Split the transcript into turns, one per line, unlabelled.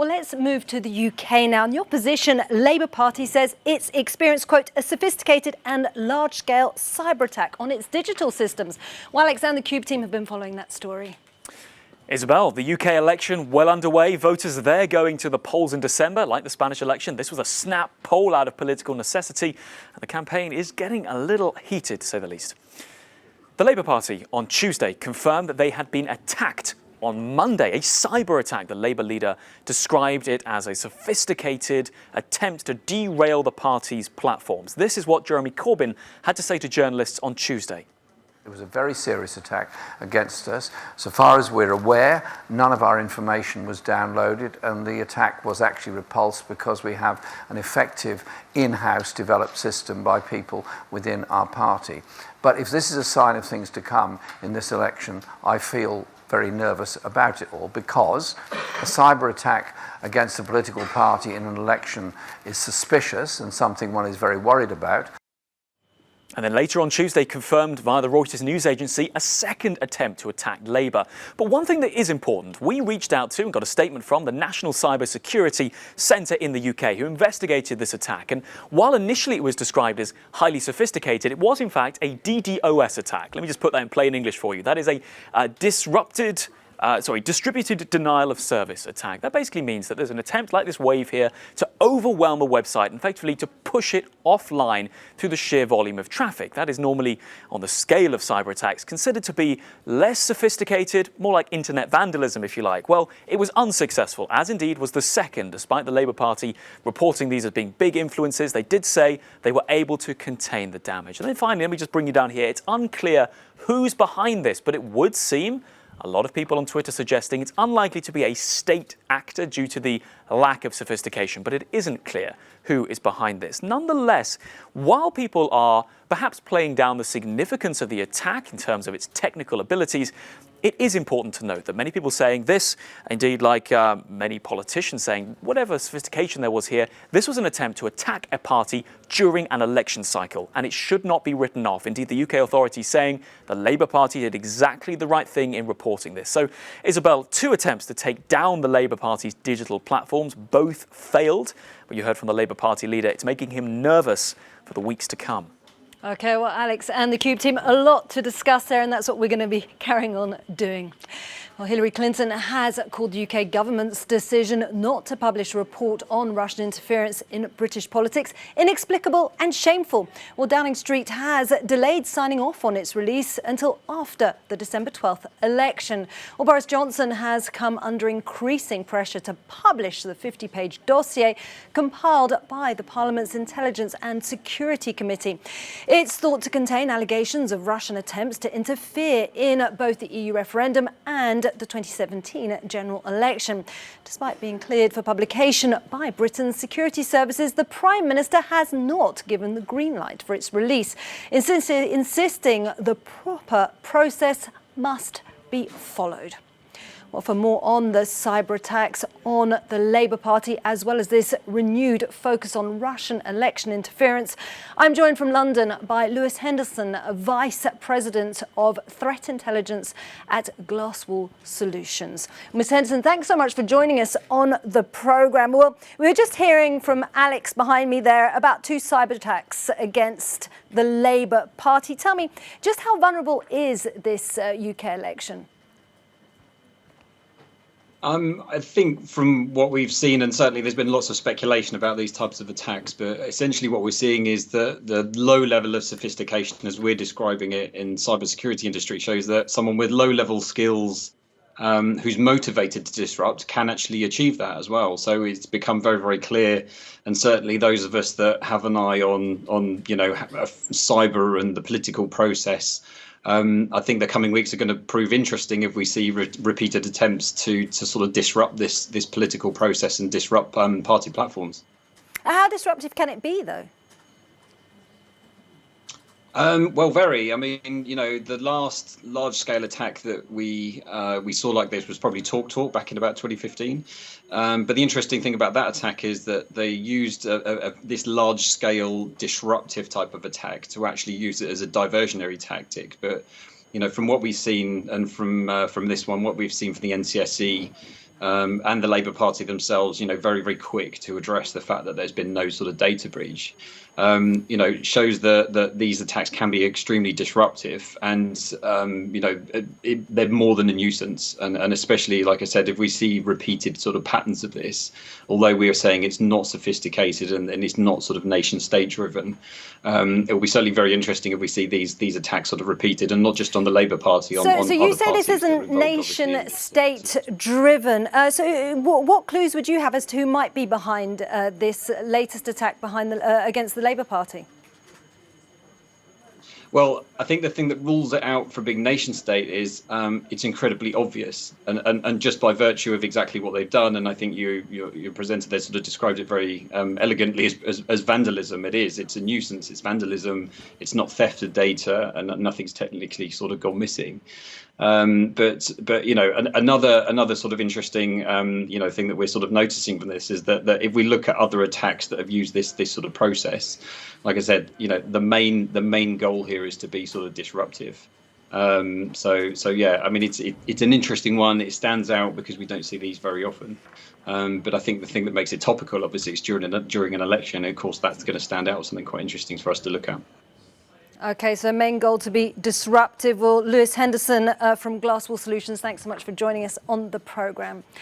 Well, let's move to the UK now. And the opposition Labour Party says it's experienced, quote, a sophisticated and large-scale cyber attack on its digital systems. Well, Alex and the Cube team have been following that story.
Isabel, the UK election well underway. Voters are there going to the polls in December. Like the Spanish election, this was a snap poll out of political necessity. And the campaign is getting a little heated, to say the least. The Labour Party on Tuesday confirmed that they had been attacked on Monday, a cyber attack. The Labour leader described it as a sophisticated attempt to derail the party's platforms. This is what Jeremy Corbyn had to say to journalists on Tuesday.
It was a very serious attack against us. So far as we're aware, none of our information was downloaded, and the attack was actually repulsed because we have an effective in-house developed system by people within our party. But if this is a sign of things to come in this election, I feel very nervous about it all, because a cyber attack against a political party in an election is suspicious and something one is very worried about.
And then later on Tuesday confirmed via the Reuters news agency a second attempt to attack Labour. But one thing that is important, we reached out to and got a statement from the National Cyber Security Centre in the UK, who investigated this attack. And while initially it was described as highly sophisticated, it was in fact a DDoS attack. Let me just put that in plain English for you. That is a distributed denial of service attack. That basically means that there's an attempt like this wave here to overwhelm a website and effectively to push it offline through the sheer volume of traffic. That is normally, on the scale of cyber attacks, considered to be less sophisticated, more like internet vandalism, if you like. Well, it was unsuccessful, as indeed was the second, despite the Labour Party reporting these as being big influences. They did say they were able to contain the damage. And then finally, let me just bring you down here. It's unclear who's behind this, but it would seem a lot of people on Twitter suggesting it's unlikely to be a state actor due to the lack of sophistication, but it isn't clear who is behind this. Nonetheless, while people are perhaps playing down the significance of the attack in terms of its technical abilities, it is important to note that many people saying this, indeed like many politicians saying whatever sophistication there was here, this was an attempt to attack a party during an election cycle, and it should not be written off. Indeed, the UK authorities saying the Labour Party did exactly the right thing in reporting this. So, Isabel, two attempts to take down the Labour Party's digital platforms, both failed. But you heard from the Labour Party leader, it's making him nervous for the weeks to come.
OK, well, Alex and the Cube team, a lot to discuss there, and that's what we're going to be carrying on doing. Well, Hillary Clinton has called the UK government's decision not to publish a report on Russian interference in British politics inexplicable and shameful. Well, Downing Street has delayed signing off on its release until after the December 12th election. Well, Boris Johnson has come under increasing pressure to publish the 50-page dossier compiled by the Parliament's Intelligence and Security Committee. It's thought to contain allegations of Russian attempts to interfere in both the EU referendum and the 2017 general election. Despite being cleared for publication by Britain's security services, the Prime Minister has not given the green light for its release, insisting the proper process must be followed. Well, for more on the cyber attacks on the Labour Party, as well as this renewed focus on Russian election interference, I'm joined from London by Lewis Henderson, Vice President of Threat Intelligence at Glasswall Solutions. Ms. Henderson, thanks so much for joining us on the programme. Well, we were just hearing from Alex behind me there about two cyber attacks against the Labour Party. Tell me, just how vulnerable is this UK election?
I think from what we've seen, and certainly there's been lots of speculation about these types of attacks, but essentially what we're seeing is that the low level of sophistication, as we're describing it in cybersecurity industry, shows that someone with low level skills who's motivated to disrupt can actually achieve that as well. So it's become very, very clear. And certainly those of us that have an eye on cyber and the political process, I think the coming weeks are going to prove interesting if we see repeated attempts to sort of disrupt this political process and disrupt party platforms.
How disruptive can it be, though?
Well, very. I mean, the last large-scale attack that we saw like this was probably TalkTalk back in about 2015. But the interesting thing about that attack is that they used this large-scale disruptive type of attack to actually use it as a diversionary tactic. But from what we've seen, and from this one, what we've seen from the NCSE, and the Labour Party themselves, very, very quick to address the fact that there's been no sort of data breach. Shows that these attacks can be extremely disruptive, and they're more than a nuisance. And especially, like I said, if we see repeated sort of patterns of this, although we are saying it's not sophisticated and it's not sort of nation state driven, it will be certainly very interesting if we see these attacks sort of repeated, and not just on the Labour Party.
So you say this isn't nation state driven. So what clues would you have as to who might be behind this latest attack against the Labour Party?
Well, I think the thing that rules it out for being nation state is it's incredibly obvious, and just by virtue of exactly what they've done. And I think your presenter there sort of described it very elegantly as vandalism. It's a nuisance. It's vandalism. It's not theft of data, and nothing's technically sort of gone missing. But another sort of interesting thing that we're sort of noticing from this is that if we look at other attacks that have used this sort of process, like I said, the main goal here is to be sort of disruptive. So yeah, I mean it's an interesting one. It stands out because we don't see these very often. But I think the thing that makes it topical, obviously, is during an election. And of course, that's going to stand out as something quite interesting for us to look at.
OK, so main goal to be disruptive. Well, Lewis Henderson from Glasswall Solutions, thanks so much for joining us on the programme.